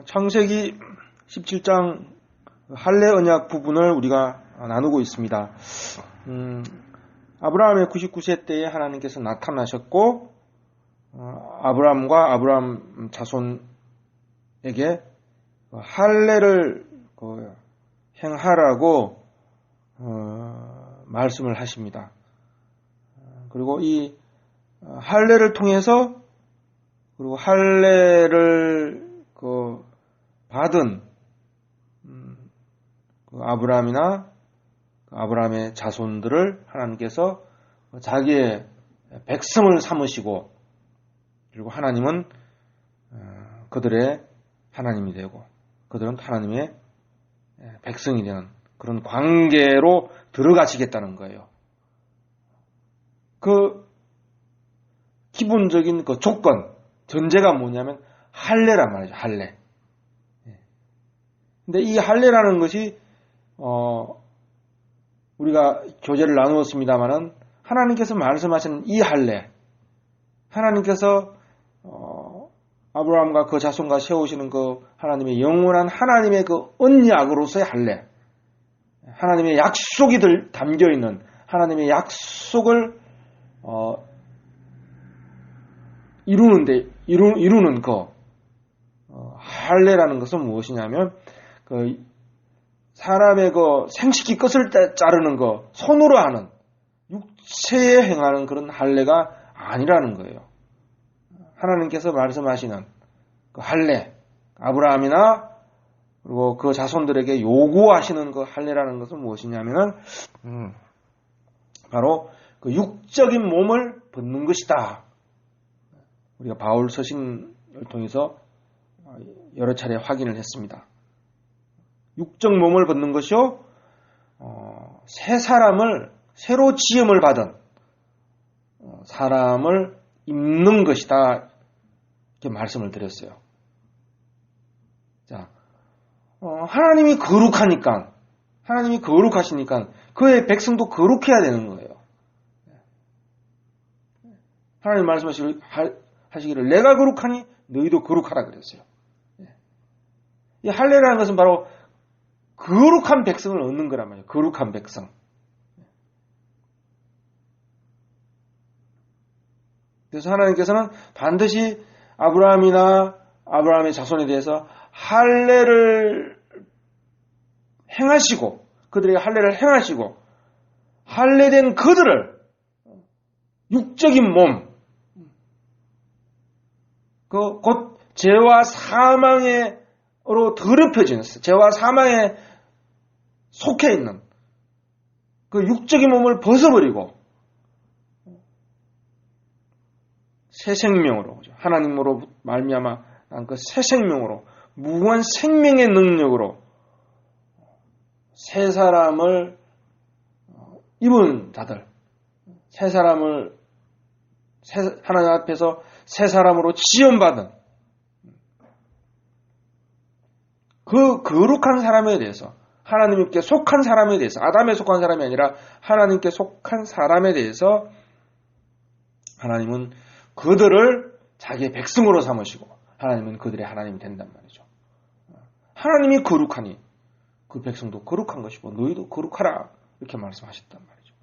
창세기 17장 할례 언약 부분을 우리가 나누고 있습니다. 아브라함의 99세 때에 하나님께서 나타나셨고 아브라함과 아브라함 자손에게 할례를 행하라고 말씀을 하십니다. 그리고 이 할례를 통해서 그리고 할례를 받은 아브라함이나 아브라함의 자손들을 하나님께서 자기의 백성을 삼으시고 그리고 하나님은 그들의 하나님이 되고 그들은 하나님의 백성이 되는 그런 관계로 들어가시겠다는 거예요. 그 기본적인 그 조건, 전제가 뭐냐면 할례란 말이죠. 할례. 근데 이 할례라는 것이 우리가 교제를 나누었습니다마는 하나님께서 말씀하시는 이 할례, 하나님께서 아브라함과 그 자손과 세우시는 그 하나님의 영원한 하나님의 그 언약으로서의 할례, 하나님의 약속이 담겨 있는 하나님의 약속을 이루는 그 할례라는 것은 무엇이냐면 그 사람의 그 생식기 끝을 자르는 거 손으로 하는 육체에 행하는 그런 할례가 아니라는 거예요. 하나님께서 말씀하시는 그 할례, 아브라함이나 그리고 그 자손들에게 요구하시는 그 할례라는 것은 무엇이냐면은 바로 그 육적인 몸을 벗는 것이다. 우리가 바울 서신을 통해서 여러 차례 확인을 했습니다. 육적 몸을 벗는 것이요, 새 사람을 새로 지음을 받은 사람을 입는 것이다. 이렇게 말씀을 드렸어요. 자, 하나님이 거룩하니까, 하나님이 거룩하시니까 그의 백성도 거룩해야 되는 거예요. 하나님 말씀하시기를 내가 거룩하니 너희도 거룩하라 그랬어요. 이 할례라는 것은 바로 거룩한 백성을 얻는 거란 말이에요. 거룩한 백성. 그래서 하나님께서는 반드시 아브라함이나 아브라함의 자손에 대해서 할례를 행하시고 그들에게 할례를 행하시고 할례된 그들을 육적인 몸 곧 죄와 사망으로 더럽혀지는 죄와 사망에 속해 있는 그 육적인 몸을 벗어버리고 새 생명으로 하나님으로 말미암아 난 그 새 생명으로 무한 생명의 능력으로 새 사람을 입은 자들 새 사람을 하나님 앞에서 새 사람으로 지음받은 그 거룩한 사람에 대해서 하나님께 속한 사람에 대해서 아담에 속한 사람이 아니라 하나님께 속한 사람에 대해서 하나님은 그들을 자기의 백성으로 삼으시고 하나님은 그들의 하나님이 된단 말이죠. 하나님이 거룩하니 그 백성도 거룩한 것이고 너희도 거룩하라 이렇게 말씀하셨단 말이죠.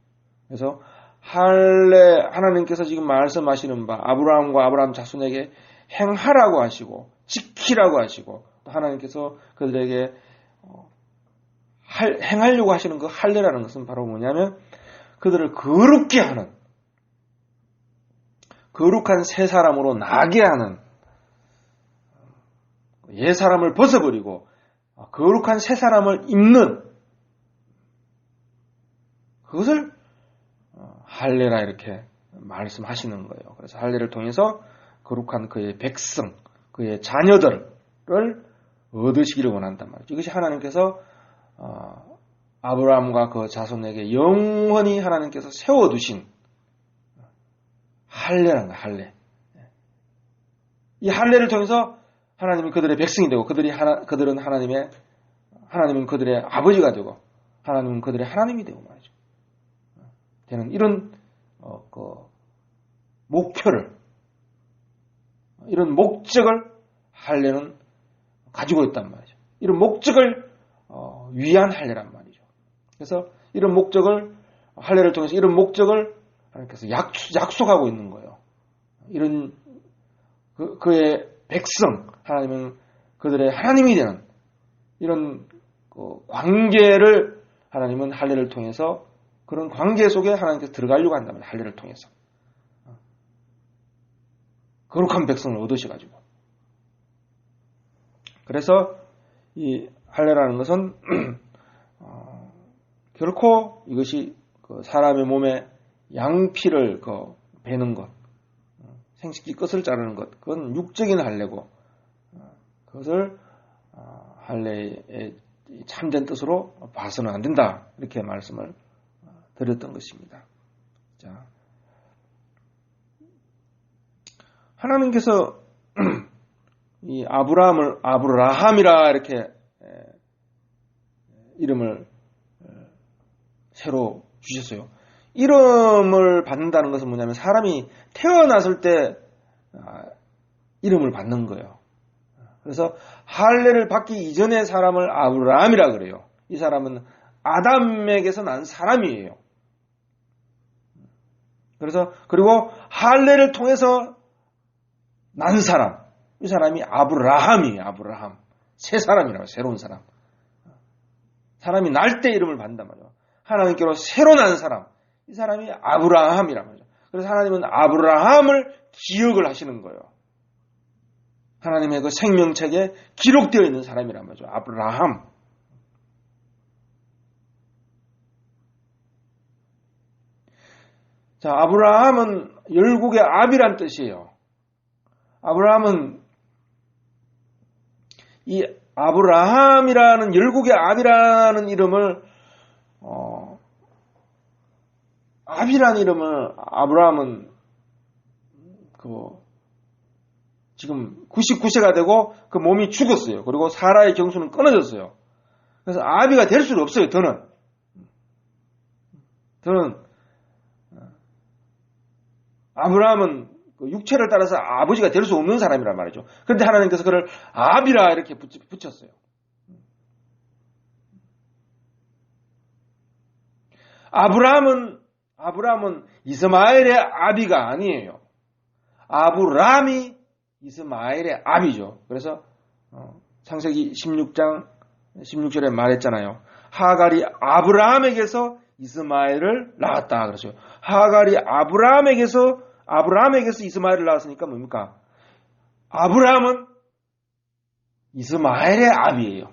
그래서 하나님께서 지금 말씀하시는 바 아브라함과 아브라함 자손에게 행하라고 하시고 지키라고 하시고 또 하나님께서 그들에게 행하려고 하시는 그 할례라는 것은 바로 뭐냐면 그들을 거룩게 하는 거룩한 새 사람으로 나게 하는 옛 사람을 벗어버리고 거룩한 새 사람을 입는 그것을 할례라 이렇게 말씀하시는 거예요. 그래서 할례를 통해서 거룩한 그의 백성, 그의 자녀들을 얻으시기를 원한단 말이죠. 이것이 하나님께서 아브라함과 그 자손에게 영원히 하나님께서 세워두신 할례라는 거예요. 할례. 이 할례를 통해서 하나님이 그들의 백성이 되고 그들은 하나님은 그들의 아버지가 되고 하나님은 그들의 하나님이 되고 말이죠. 되는 이런 목표를 이런 목적을 할례는 가지고 있단 말이죠. 이런 목적을 위한 할례란 말이죠. 그래서 이런 목적을 할례를 통해서 이런 목적을 하나님께서 약속하고 있는 거예요. 이런 그의 백성 하나님은 그들의 하나님이 되는 이런 관계를 하나님은 할례를 통해서 그런 관계 속에 하나님께서 들어가려고 한다면 할례를 통해서 거룩한 백성을 얻으셔가지고 그래서 이 할례라는 것은 결코 이것이 사람의 몸에 양피를 베는 것, 생식기 끝을 자르는 것, 그건 육적인 할례고 그것을 할례의 참된 뜻으로 봐서는 안 된다 이렇게 말씀을 드렸던 것입니다. 자, 하나님께서 이 아브라함을 아브라함이라 이렇게 이름을 새로 주셨어요. 이름을 받는다는 것은 뭐냐면 사람이 태어났을 때 이름을 받는 거예요. 그래서 할례를 받기 이전의 사람을 아브라함이라 그래요. 이 사람은 아담에게서 난 사람이에요. 그리고 할례를 통해서 난 사람, 이 사람이 아브라함이에요. 아브라함. 새 사람이라고, 새로운 사람. 사람이 날 때 이름을 받는단 말이에요. 하나님께로 새로 난 사람, 이 사람이 아브라함이란 말이죠. 그래서 하나님은 아브라함을 기억을 하시는 거예요. 하나님의 그 생명책에 기록되어 있는 사람이란 말이죠. 아브라함. 자, 아브라함은 열국의 압이란 뜻이에요. 아브라함은 이 아브라함이라는 열국의 압이라는 이름을 압이라는 이름을 아브라함은 지금 99세가 되고 그 몸이 죽었어요. 그리고 사라의 경수는 끊어졌어요. 그래서 아비가 될 수가 없어요. 더는 아브라함은 육체를 따라서 아버지가 될 수 없는 사람이란 말이죠. 그런데 하나님께서 그를 아비라 이렇게 붙였어요. 아브라함은 이스마엘의 아비가 아니에요. 아브라함이 이스마엘의 아비죠. 그래서 창세기 16장 16절에 말했잖아요. 하갈이 아브라함에게서 이스마엘을 낳았다. 그렇죠. 하갈이 아브라함에게서 이스마엘을 낳았으니까 뭡니까? 아브라함은 이스마엘의 아비예요.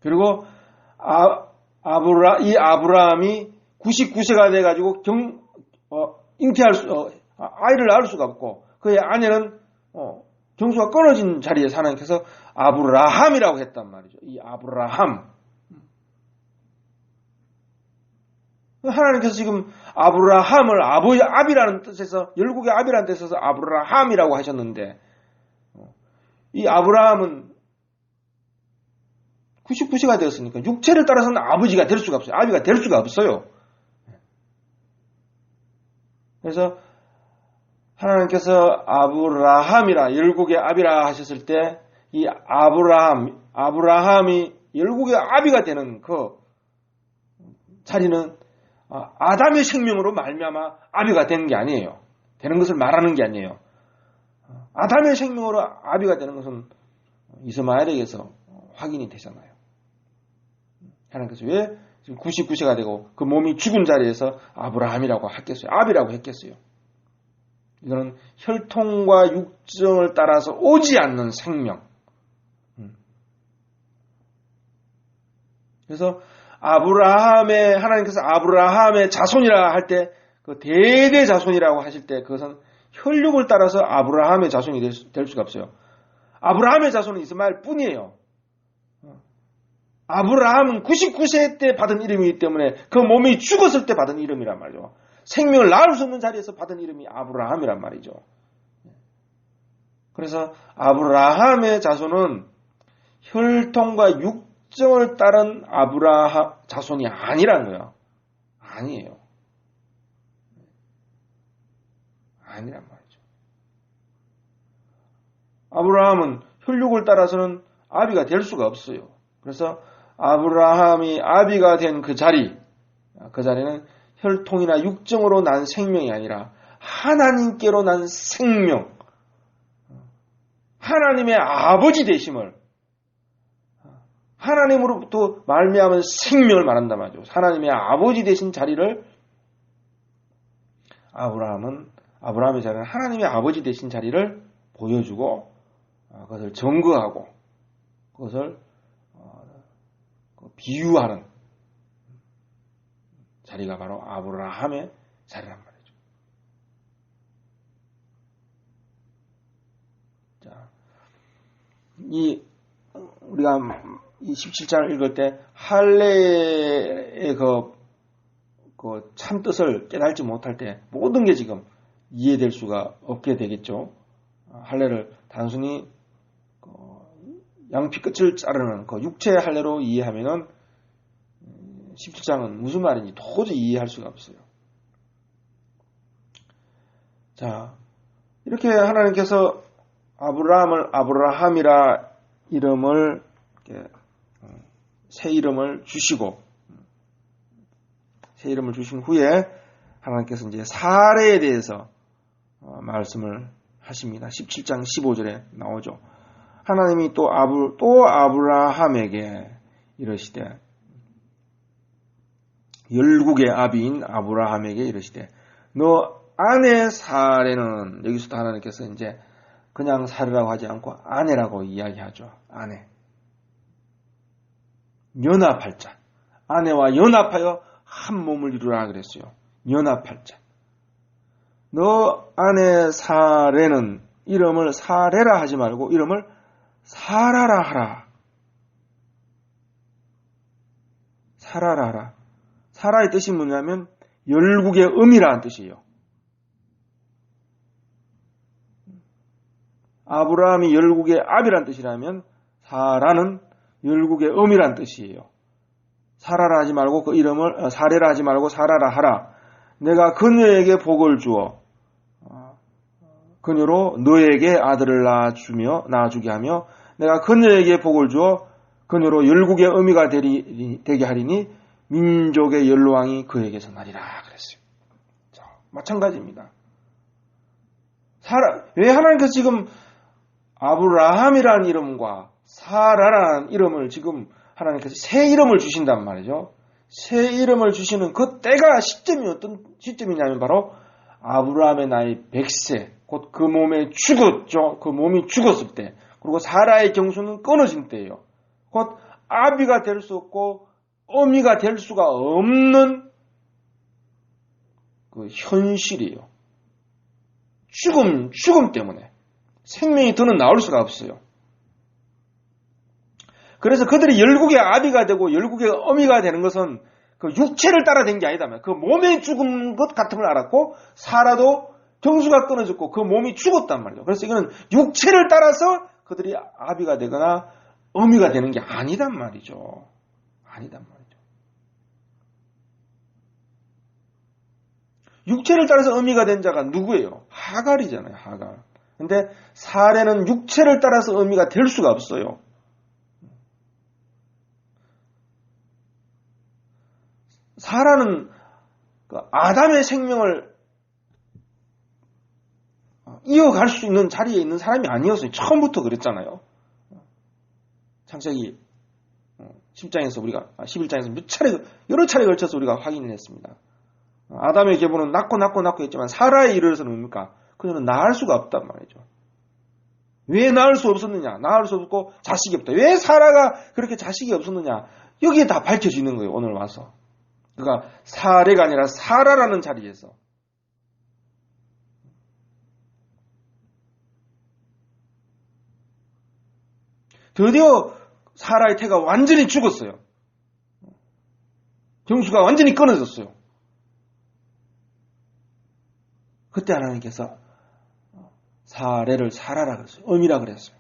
그리고 이 아브라함이 99세가 돼가지고 아이를 낳을 수가 없고 그의 아내는 경수가 끊어진 자리에 하나님께서 아브라함이라고 했단 말이죠. 이 아브라함. 하나님께서 지금 아브라함을 압이라는 뜻에서 열국의 압이라는 뜻에서 아브라함이라고 하셨는데 이 아브라함은 99세가 되었으니까 육체를 따라서는 아버지가 될 수가 없어요. 아비가 될 수가 없어요. 그래서 하나님께서 아브라함이라 열국의 아비라 하셨을 때 이 아브라함이 열국의 아비가 되는 그 자리는 아담의 생명으로 말미암아 아비가 되는 게 아니에요. 되는 것을 말하는 게 아니에요. 아담의 생명으로 아비가 되는 것은 이스마엘에게서 확인이 되잖아요. 하나님께서 왜 지금 99세가 되고 그 몸이 죽은 자리에서 아브라함이라고 했겠어요? 아비라고 했겠어요? 이거는 혈통과 육정을 따라서 오지 않는 생명. 그래서 하나님께서 아브라함의 자손이라 할 때, 그 대대 자손이라고 하실 때 그것은 혈육을 따라서 아브라함의 자손이 될 수가 없어요. 아브라함의 자손은 이스마엘 뿐이에요. 아브라함은 99세 때 받은 이름이기 때문에 그 몸이 죽었을 때 받은 이름이란 말이죠. 생명을 낳을 수 없는 자리에서 받은 이름이 아브라함이란 말이죠. 그래서 아브라함의 자손은 혈통과 육정을 따른 아브라함 자손이 아니란 거예요. 아니에요. 아니란 말이죠. 아브라함은 혈육을 따라서는 아비가 될 수가 없어요. 그래서 아브라함이 아비가 된 그 자리는 혈통이나 육정으로 난 생명이 아니라 하나님께로 난 생명, 하나님의 아버지 되심을, 하나님으로부터 말미암은 생명을 말한단 말이죠. 하나님의 아버지 되신 자리를 아브라함의 자리는 하나님의 아버지 되신 자리를 보여주고 그것을 증거하고 그것을 비유하는 자리가 바로 아브라함의 자리란 말이죠. 자, 우리가 이 17장을 읽을 때 할례의 그 참 뜻을 깨달지 못할 때 모든 게 지금 이해될 수가 없게 되겠죠. 할례를 단순히 양피 끝을 자르는 그 육체의 할례로 이해하면은 17장은 무슨 말인지 도저히 이해할 수가 없어요. 자, 이렇게 하나님께서 아브라함을 아브라함이라 이름을 새 이름을 주시고 새 이름을 주신 후에 하나님께서 이제 사례에 대해서 말씀을 하십니다. 17장 15절에 나오죠. 하나님이 또 아브라함에게 이르시되 열국의 아비인 아브라함에게 이르시되 너 아내 사례는 여기서도 하나님께서 이제 그냥 사례라고 하지 않고 아내라고 이야기하죠. 아내. 연합할 자. 아내와 연합하여 한 몸을 이루라 그랬어요. 연합할 자. 너 아내 사례는 이름을 사례라 하지 말고 이름을 사라라 하라. 사라라 하라. 사라의 뜻이 뭐냐면 열국의 음이라는 뜻이에요. 아브라함이 열국의 아비란 뜻이라면 사라는 열국의 음이란 뜻이에요. 사라라 하지 말고 그 이름을 사례라 하지 말고 사라라 하라. 내가 그녀에게 복을 주어 그녀로 너에게 아들을 낳아주게 하며 내가 그녀에게 복을 주어 그녀로 열국의 의미가 되게 하리니 민족의 연로왕이 그에게서 나리라 그랬어요. 자, 마찬가지입니다. 왜 하나님께서 지금 아브라함이라는 이름과 사라라는 이름을 지금 하나님께서 새 이름을 주신단 말이죠. 새 이름을 주시는 그 때가 시점이 어떤 시점이냐면 바로 아브라함의 나이 100세 곧 그 몸에 죽었죠. 그 몸이 죽었을 때 그리고 사라의 경수는 끊어진 때예요. 곧 아비가 될 수 없고 어미가 될 수가 없는 그 현실이에요. 죽음 때문에 생명이 더는 나올 수가 없어요. 그래서 그들이 열국의 아비가 되고 열국의 어미가 되는 것은 그 육체를 따라 된 게 아니다. 그 몸에 죽은 것 같은 걸 알았고 사라도 경수가 끊어졌고 그 몸이 죽었단 말이죠. 그래서 이거는 육체를 따라서 그들이 아비가 되거나 어미가 되는 게 아니단 말이죠. 아니단 말이죠. 육체를 따라서 어미가 된 자가 누구예요? 하갈이잖아요. 하갈. 근데 사례는 육체를 따라서 어미가 될 수가 없어요. 사라는 아담의 생명을 이어갈 수 있는 자리에 있는 사람이 아니었어요. 처음부터 그랬잖아요. 창세기 10장에서 우리가 11장에서 여러 차례 걸쳐서 우리가 확인을 했습니다. 아담의 계보는 낳고 했지만 사라에 이르러서는 뭡니까? 그녀는 낳을 수가 없단 말이죠. 왜 낳을 수 없었느냐? 낳을 수 없고 자식이 없다. 왜 사라가 그렇게 자식이 없었느냐? 여기에 다 밝혀지는 거예요. 오늘 와서. 그러니까 사례가 아니라 사라라는 자리에서. 드디어 사라의 태가 완전히 죽었어요. 경수가 완전히 끊어졌어요. 그때 하나님께서 사례를 사라라 그랬어요. 어미라 그랬어요.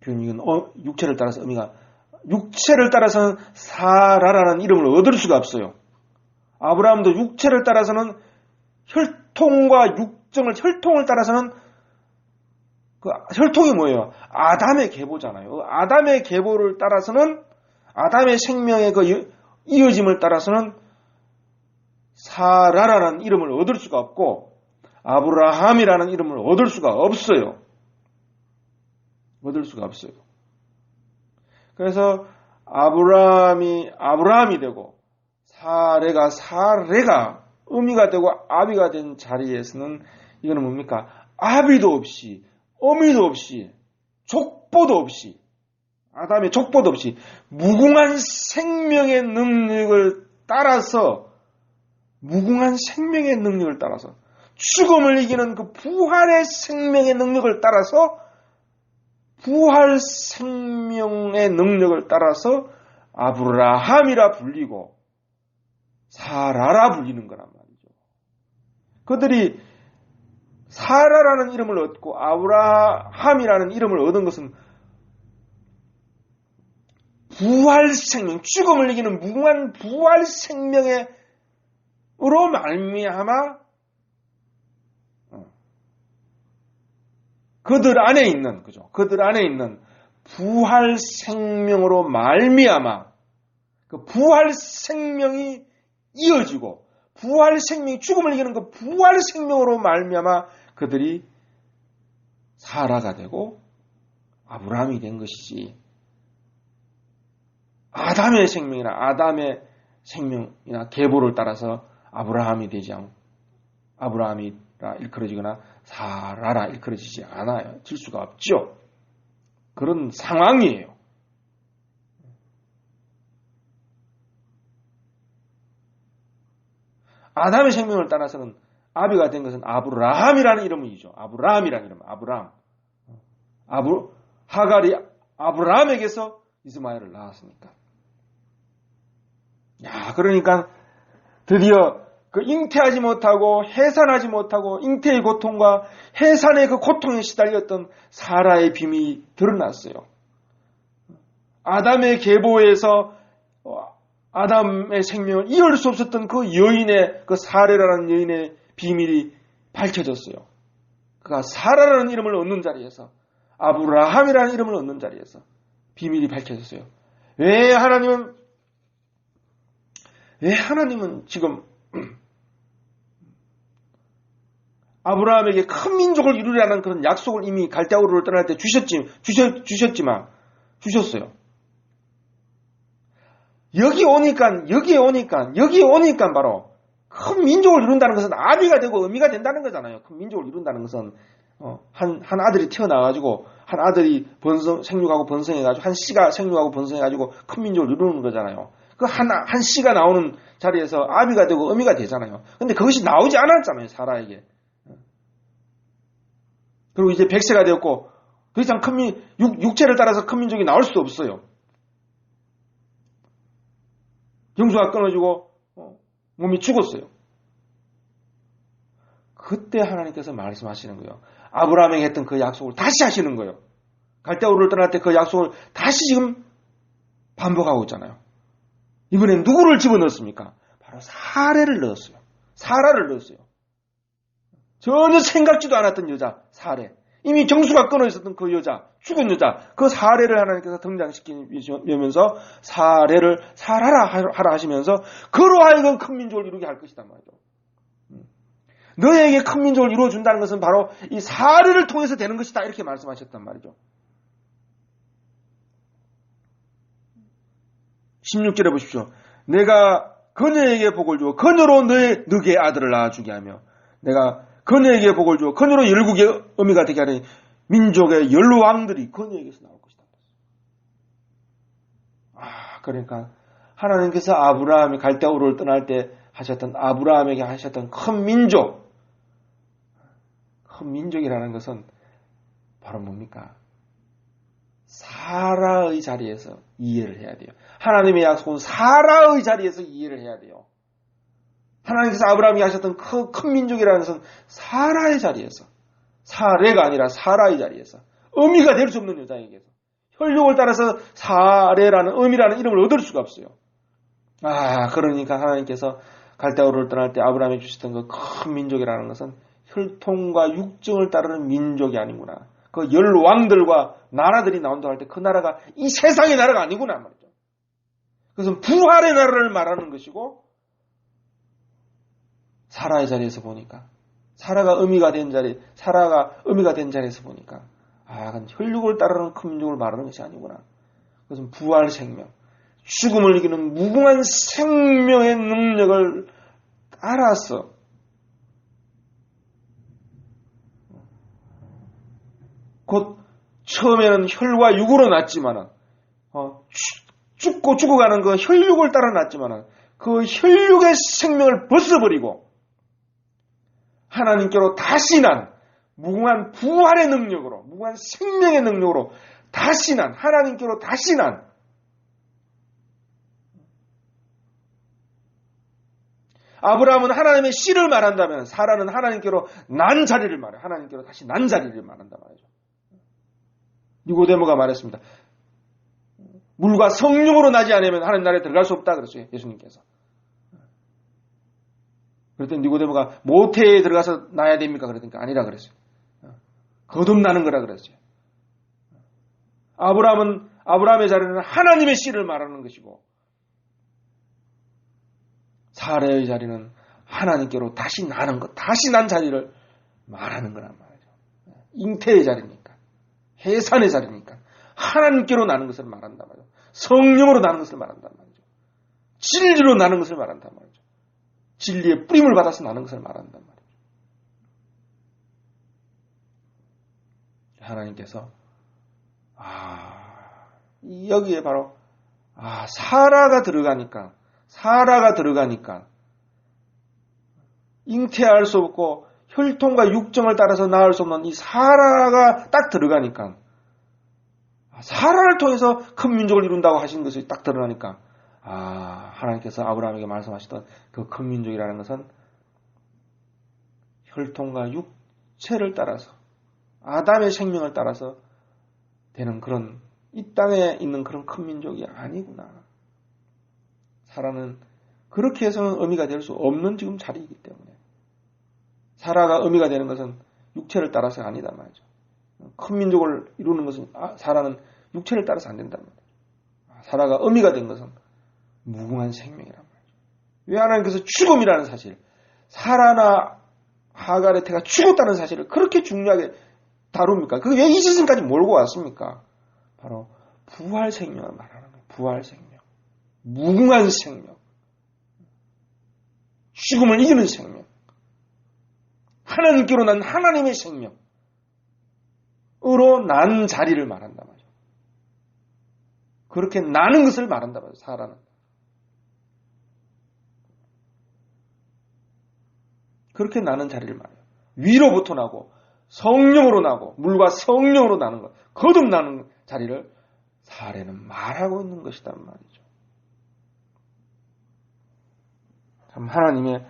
이건 육체를 따라서 어미가 육체를 따라서는 사라라는 이름을 얻을 수가 없어요. 아브라함도 육체를 따라서는 혈통을 따라서는 그 혈통이 뭐예요? 아담의 계보잖아요. 아담의 계보를 따라서는 아담의 생명의 그 이어짐을 따라서는 사라라는 이름을 얻을 수가 없고 아브라함이라는 이름을 얻을 수가 없어요. 얻을 수가 없어요. 그래서 아브라함이 되고 사레가 어미가 되고 아비가 된 자리에서는 이거는 뭡니까? 아비도 없이 어미도 없이 족보도 없이 아담의 족보도 없이 무궁한 생명의 능력을 따라서 죽음을 이기는 그 부활의 생명의 능력을 따라서 아브라함이라 불리고 사라라 불리는 거란 말이죠. 그들이 사라라는 이름을 얻고 아브라함이라는 이름을 얻은 것은 부활 생명, 죽음을 이기는 무궁한 부활 생명으로 말미암아 그들 안에 있는 부활 생명으로 말미암아 그 부활 생명이 이어지고 부활 생명이 죽음을 이기는 그 부활 생명으로 말미암아 그들이 사라가 되고 아브라함이 된 것이지 아담의 생명이나 계보를 따라서 아브라함이 되지 않고 아브라함이라 일컬어지거나 사라라 일컬어지지 않아요. 질 수가 없죠. 그런 상황이에요. 아담의 생명을 따라서는 아비가 된 것은 아브라함이라는 이름이죠. 아브라함이라는 이름. 하갈이 아브라함에게서 이스마엘을 낳았으니까. 그러니까 드디어 그 잉태하지 못하고 해산하지 못하고 잉태의 고통과 해산의 그 고통에 시달렸던 사라의 비밀이 드러났어요. 아담의 계보에서 아담의 생명을 이을 수 없었던 그 여인의 그 사레라는 여인의 비밀이 밝혀졌어요. 그가 사라라는 이름을 얻는 자리에서 아브라함이라는 이름을 얻는 자리에서 비밀이 밝혀졌어요. 왜 하나님은 지금 아브라함에게 큰 민족을 이루려는 그런 약속을 이미 갈대아우르를 떠날 때 주셨어요. 여기에 오니까 바로 큰 민족을 이룬다는 것은 아비가 되고 어미가 된다는 거잖아요. 큰 민족을 이룬다는 것은 한 아들이 태어나가지고 한 아들이 생육하고 번성해가지고 한 씨가 생육하고 번성해가지고 큰 민족을 이루는 거잖아요. 그 한 씨가 나오는 자리에서 아비가 되고 어미가 되잖아요. 근데 그것이 나오지 않았잖아요. 사라에게. 그리고 이제 100세가 되었고 더 이상 육체를 따라서 큰 민족이 나올 수 없어요. 경수가 끊어지고 몸이 죽었어요. 그때 하나님께서 말씀하시는 거예요. 아브라함에게 했던 그 약속을 다시 하시는 거예요. 갈대아우르를 떠날 때 그 약속을 다시 지금 반복하고 있잖아요. 이번엔 누구를 집어넣었습니까? 바로 사라를 넣었어요. 전혀 생각지도 않았던 여자 사레. 이미 정수가 끊어 있었던 그 여자, 죽은 여자, 그 사레를 하나님께서 등장시키면서 사레를 사라라 하라 하시면서 그로 하여금 큰 민족을 이루게 할 것이단 말이죠. 너에게 큰 민족을 이루어준다는 것은 바로 이 사레를 통해서 되는 것이다 이렇게 말씀하셨단 말이죠. 16절에 보십시오. 내가 그녀에게 복을 주어 그녀로 너의 아들을 낳아주게 하며 내가 그녀에게 복을 주어 그녀로 열국의 어미가 되게 하니 민족의 열왕들이 그녀에게서 나올 것이다. 그러니까 하나님께서 아브라함이 갈대아우르를 떠날 때 하셨던 아브라함에게 하셨던 큰 민족이라는 것은 바로 뭡니까? 사라의 자리에서 이해를 해야 돼요. 하나님의 약속은 사라의 자리에서 이해를 해야 돼요. 하나님께서 아브라함이 하셨던 큰 민족이라는 것은 사라의 자리에서, 사레가 아니라 사라의 자리에서, 어미가 될 수 없는 여자에게서 혈육을 따라서 사레라는 어미라는 이름을 얻을 수가 없어요. 그러니까 하나님께서 갈대아우르를 떠날 때 아브라함이 주셨던 그 큰 민족이라는 것은 혈통과 육정을 따르는 민족이 아니구나. 그 10왕들과 나라들이 나온다 할 때 그 나라가 이 세상의 나라가 아니구나 말이죠. 그것은 부활의 나라를 말하는 것이고, 사라의 자리에서 보니까, 사라가 의미가 된 자리에서 보니까, 그건 혈육을 따르는 큰 민족을 말하는 것이 아니구나. 그것은 부활 생명, 죽음을 이기는 무궁한 생명의 능력을 알아서 곧 처음에는 혈과 육으로 났지만은 죽어가는 그 혈육을 따라 났지만은 그 혈육의 생명을 벗어버리고 하나님께로 다시 난 무궁한 부활의 능력으로, 무궁한 생명의 능력으로 다시 난, 하나님께로 다시 난, 아브라함은 하나님의 씨를 말한다면 사라는 하나님께로 난 자리를 말해요. 하나님께로 다시 난 자리를 말한단 말이죠. 니고데모가 말했습니다. 물과 성령으로 나지 않으면 하나님 나라에 들어갈 수 없다 그랬어요. 예수님께서. 그랬더니 니고데모가 모태에 들어가서 나야 됩니까? 그러니까 아니라 그랬어요. 거듭나는 거라 그랬어요. 아브라함의 자리는 하나님의 씨를 말하는 것이고, 사라의 자리는 하나님께로 다시 나는 것, 다시 난 자리를 말하는 거란 말이죠. 잉태의 자리니까, 해산의 자리니까 하나님께로 나는 것을 말한단 말이죠. 성령으로 나는 것을 말한단 말이죠. 진리로 나는 것을 말한단 말이죠. 진리의 뿌림을 받아서 나는 것을 말한단 말이죠. 하나님께서 여기에 바로 사라가 들어가니까 잉태할 수 없고 혈통과 육정을 따라서 낳을 수 없는 이 사라가 딱 들어가니까, 사라를 통해서 큰 민족을 이룬다고 하신 것이 딱 드러나니까, 하나님께서 아브라함에게 말씀하시던 그 큰 민족이라는 것은 혈통과 육체를 따라서, 아담의 생명을 따라서 되는 그런, 이 땅에 있는 그런 큰 민족이 아니구나. 사라는 그렇게 해서는 의미가 될 수 없는 지금 자리이기 때문에, 사라가 의미가 되는 것은 육체를 따라서가 아니다 말이죠. 큰 민족을 이루는 것은 사라는 육체를 따라서 안 된단 말이죠. 사라가 의미가 된 것은 무궁한 생명이란 말이죠. 왜 하나님께서 죽음이라는 사실, 사라나 하갈의 태가 죽었다는 사실을 그렇게 중요하게 다룹니까? 그게 왜 이 시즌까지 몰고 왔습니까? 바로 부활 생명을 말하는 거예요. 부활 생명. 무궁한 생명. 죽음을 이기는 생명. 하나님께로 난 하나님의 생명으로 난 자리를 말한단 말이죠. 그렇게 나는 것을 말한단 말이죠. 사라는. 그렇게 나는 자리를 말해요. 위로부터 나고 성령으로 나고 물과 성령으로 나는 것, 거듭나는 자리를 사례는 말하고 있는 것이란 말이죠. 참 하나님의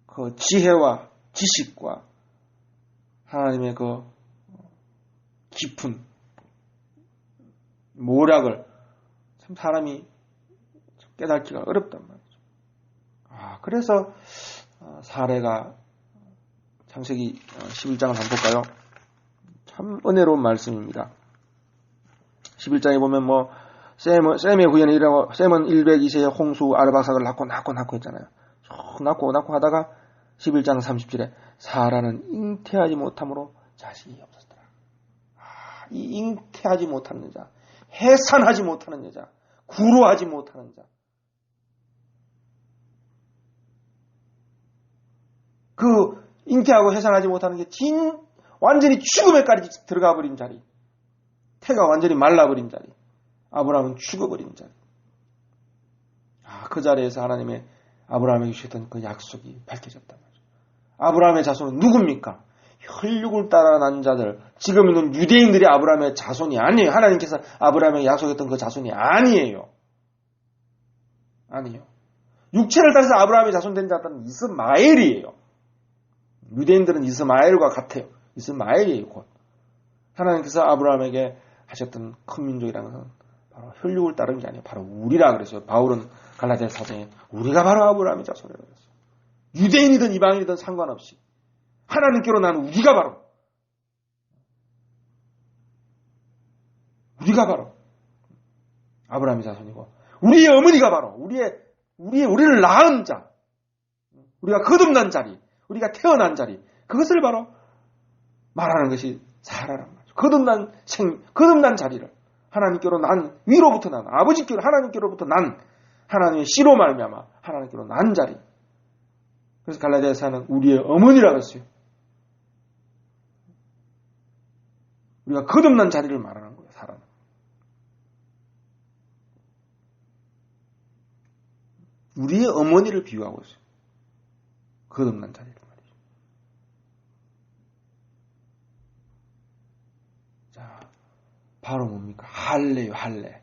그 지혜와 지식과 하나님의 그 깊은 모략을 참 사람이 깨닫기가 어렵단 말이죠. 그래서 사례가 창세기 11장을 한번 볼까요? 참 은혜로운 말씀입니다. 11장에 보면 셈의 후예는 이라고, 셈은 102세에 홍수 아르박삭을 낳고 했잖아요. 낳고 하다가 11장 30절에 사라는 잉태하지 못함으로 자식이 없었더라. 이 잉태하지 못하는 여자, 해산하지 못하는 여자, 구루하지 못하는 자, 그 잉태하고 해산하지 못하는 게 완전히 죽음에까지 들어가 버린 자리, 태가 완전히 말라버린 자리, 아브라함은 죽어버린 자리. 그 자리에서 하나님의 아브라함에게 주셨던 그 약속이 밝혀졌단 말이죠. 아브라함의 자손은 누굽니까? 혈육을 따라 난 자들, 지금 있는 유대인들이 아브라함의 자손이 아니에요. 하나님께서 아브라함에게 약속했던 그 자손이 아니에요. 육체를 따라서 아브라함의 자손 된 자들은 이스마엘이에요. 유대인들은 이스마엘과 같아요. 이스마엘이에요. 곧 하나님께서 아브라함에게 하셨던 큰 민족이라는 것은 바로 혈육을 따르는 게 아니에요. 바로 우리라 그랬어요. 바울은 갈라디아 4장에 우리가 바로 아브라함의 자손이라고 그랬어요. 유대인이든 이방인이든 상관없이 하나님께로 난 우리가 바로 우리가 바로 아브라함의 자손이고 우리의 어머니가 바로 우리를 낳은 자, 우리가 거듭난 자리, 우리가 태어난 자리, 그것을 바로 말하는 것이 사라란 말이죠. 거듭난 자리를 하나님께로 난, 위로부터 난, 아버지께로 하나님께로부터 난, 하나님의 씨로 말미암아 하나님께로 난 자리. 그래서 갈라디아서는 우리의 어머니라고 했어요. 우리가 거듭난 자리를 말하는 거예요, 사람은. 우리의 어머니를 비유하고 있어요. 거듭난 자리를 말이죠. 자, 바로 뭡니까? 할례요, 할례.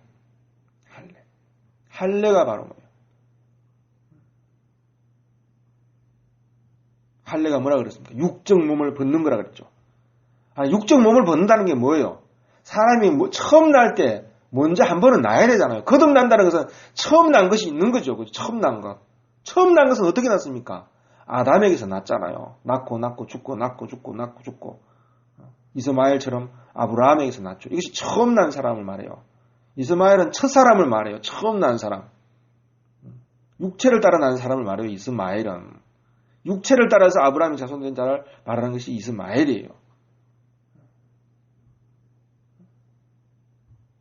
할례가 바로 뭐예요? 할례가 뭐라 그랬습니까? 육적 몸을 벗는 거라 그랬죠. 육적 몸을 벗는다는 게 뭐예요? 사람이 처음 날 때 먼저 한 번은 나야 되잖아요. 거듭난다는 것은 처음 난 것이 있는 거죠. 그죠? 처음 난 것. 처음 난 것은 어떻게 났습니까? 아담에게서 났잖아요. 낳고 죽고. 이스마엘처럼 아브라함에게서 났죠. 이것이 처음 난 사람을 말해요. 이스마엘은 첫 사람을 말해요. 처음 난 사람. 육체를 따라 난 사람을 말해요. 이스마엘은. 육체를 따라서 아브라함이 자손된 자를 말하는 것이 이스마엘이에요.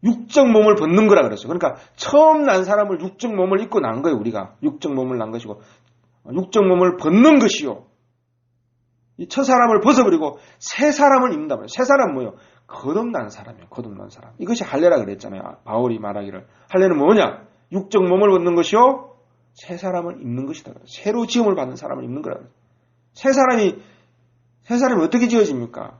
육적 몸을 벗는 거라 그랬어요. 그러니까 처음 난 사람을 육적 몸을 입고 난 거예요. 우리가 육적 몸을 난 것이고 육적 몸을 벗는 것이요. 이 첫 사람을 벗어버리고 새 사람을 입는다 말이에요. 새 사람은 뭐예요? 거듭난 사람이에요. 거듭난 사람. 이것이 할례라 그랬잖아요. 바울이 말하기를. 할례는 뭐냐? 육적 몸을 벗는 것이요. 새 사람을 입는 것이다. 새로 지음을 받는 사람을 입는 거라 그래요. 새 사람이 어떻게 지어집니까?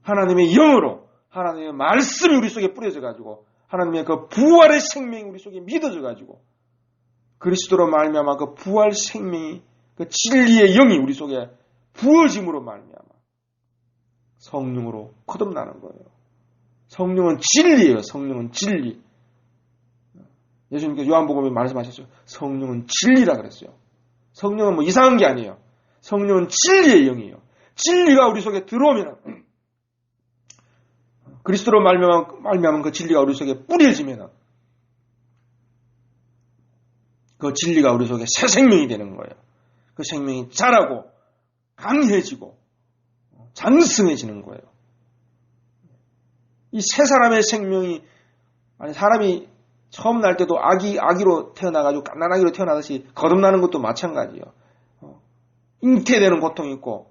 하나님의 영으로 하나님의 말씀이 우리 속에 뿌려져 가지고 하나님의 그 부활의 생명이 우리 속에 믿어져 가지고 그리스도로 말미암아 그 부활 생명이 그 진리의 영이 우리 속에 부어짐으로 말미암아 성령으로 거듭나는 거예요. 성령은 진리예요. 성령은 진리. 예수님께서 요한복음에 말씀하셨어요. 성령은 진리라 그랬어요. 성령은 뭐 이상한 게 아니에요. 성령은 진리의 영이에요. 진리가 우리 속에 들어오면 그리스도로 말미암은 그 진리가 우리 속에 뿌려지면 그 진리가 우리 속에 새 생명이 되는 거예요. 그 생명이 자라고 강해지고 장성해지는 거예요. 이 새 사람의 생명이 사람이 처음 날 때도 아기로 태어나가지고 갓난아기로 태어나듯이 거듭나는 것도 마찬가지예요. 잉태되는 고통이 있고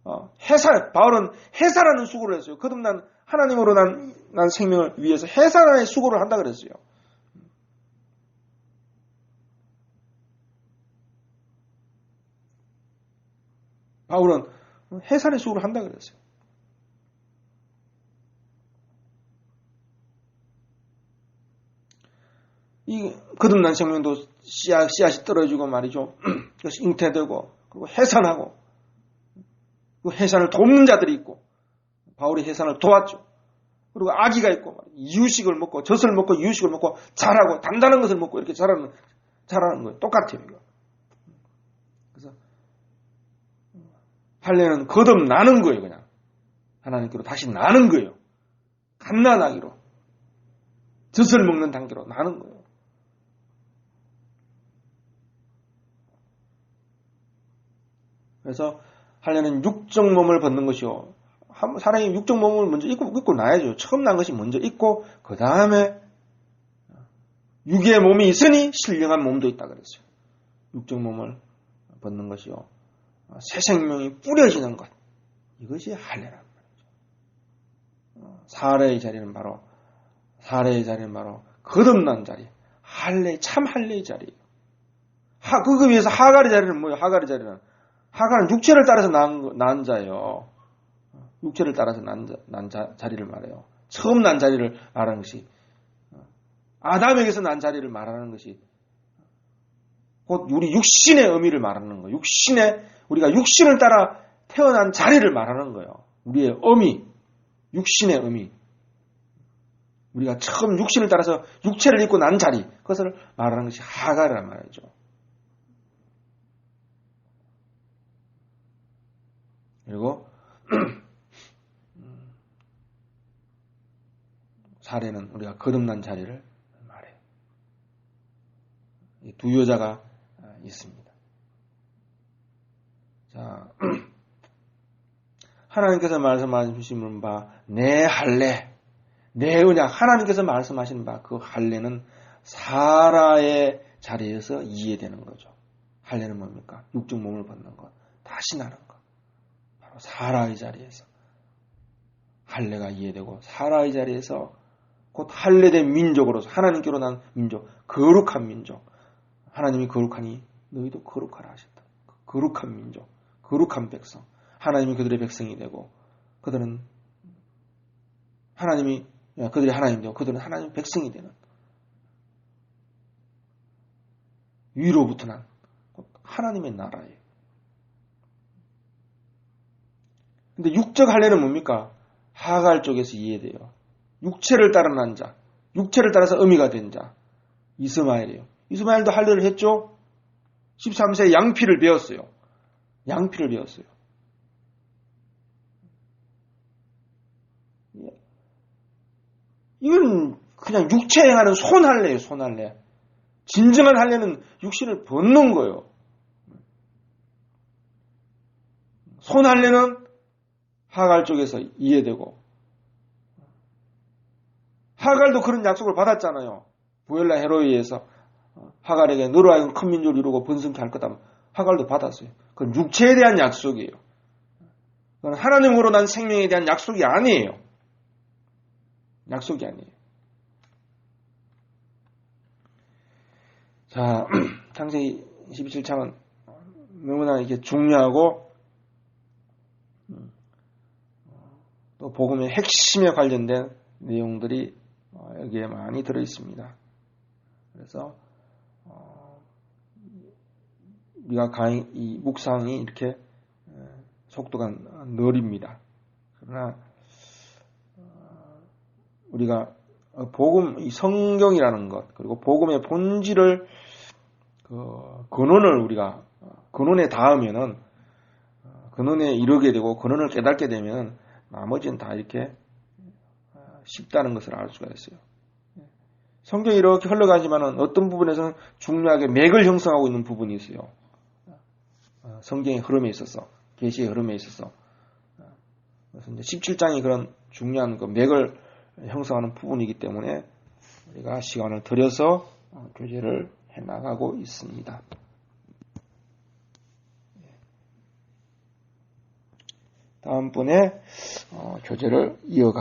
바울은 해산하는 수고를 했어요. 거듭난 하나님으로 난 생명을 위해서 해산의 수고를 한다 그랬어요. 바울은 해산의 수고를 한다 그랬어요. 이 거듭난 생명도 씨앗이 떨어지고 말이죠. 그래서 잉태되고 그리고 해산하고 그 해산을 돕는 자들이 있고 바울이 해산을 도왔죠. 그리고 아기가 있고 이유식을 먹고 젖을 먹고 이유식을 먹고 자라고 단단한 것을 먹고 이렇게 자라는 거예요. 똑같아요. 이거. 그래서 할례는 거듭나는 거예요. 그냥 하나님께로 다시 나는 거예요. 갓난아기로 젖을 먹는 단계로 나는 거예요. 그래서 할례는 육적 몸을 벗는 것이요. 사람이 육적 몸을 먼저 입고 나야죠. 처음 난 것이 먼저 입고 그 다음에 육의 몸이 있으니 신령한 몸도 있다 그랬어요. 육적 몸을 벗는 것이요. 새 생명이 뿌려지는 것. 이것이 할례란 말이죠. 사례의 자리는 바로 거듭난 자리. 참 할례의 자리예요. 그거 위해서 하갈의 자리는 뭐예요? 하갈은 육체를 따라서 난 자예요. 육체를 따라서 난 자리를 말해요. 처음 난 자리를 말하는 것이 아담에게서 난 자리를 말하는 것이 곧 우리 육신의 의미를 말하는 거예요. 우리가 육신을 따라 태어난 자리를 말하는 거예요. 우리의 의미, 육신의 의미. 우리가 처음 육신을 따라서 육체를 입고 난 자리, 그것을 말하는 것이 하갈이란 말이죠. 그리고 사례는 우리가 거듭난 자리를 말해요. 두 여자가 있습니다. 자, 하나님께서 말씀하시는 바, 내 할례, 내 언약, 하나님께서 말씀하시는 바, 그 할례는 사라의 자리에서 이해되는 거죠. 할례는 뭡니까? 육적 몸을 벗는 것, 다시 나는 것. 바로 사라의 자리에서 할례가 이해되고, 사라의 자리에서 곧 할례된 민족으로서 하나님께로 난 민족, 거룩한 민족. 하나님이 거룩하니 너희도 거룩하라 하셨다. 거룩한 민족, 거룩한 백성. 하나님이 그들의 백성이 되고, 그들은 하나님이 그들이 하나님 되고, 그들은 하나님의 백성이 되는 위로부터 난 하나님의 나라예요. 근데 육적 할례는 뭡니까? 하갈 쪽에서 이해돼요. 육체를 따라 난 자, 육체를 따라서 의미가 된 자, 이스마엘이에요. 이스마엘도 할례를 했죠? 13세에 양피를 베었어요. 양피를 베었어요. 이건 그냥 육체에 행하는 손할례예요, 손할례. 진정한 할례는 육신을 벗는 거예요. 손할례는 하갈 쪽에서 이해되고, 하갈도 그런 약속을 받았잖아요. 부엘라 헤로이에서 하갈에게 너로 하여금 큰 민족을 이루고 번성케 할 거다. 하갈도 받았어요. 그건 육체에 대한 약속이에요. 그건 하나님으로 난 생명에 대한 약속이 아니에요. 약속이 아니에요. 자, 창세기 27장은 너무나 이게 중요하고 또 복음의 핵심에 관련된 내용들이 여기에 많이 들어 있습니다. 그래서 우리가 이 묵상이 이렇게 속도가 느립니다. 그러나 우리가 복음, 이 성경이라는 것, 그리고 복음의 본질을 근원을 우리가 근원에 닿으면은 근원에 이르게 되고 근원을 깨닫게 되면 나머지는 다 이렇게 쉽다는 것을 알 수가 있어요. 성경이 이렇게 흘러가지만은 어떤 부분에서는 중요하게 맥을 형성하고 있는 부분이 있어요. 성경의 흐름에 있어서, 계시의 흐름에 있어서. 그래서 이제 17장이 그런 중요한 그 맥을 형성하는 부분이기 때문에 우리가 시간을 들여서 교제를 해나가고 있습니다. 다음번에 교제를 이어가도록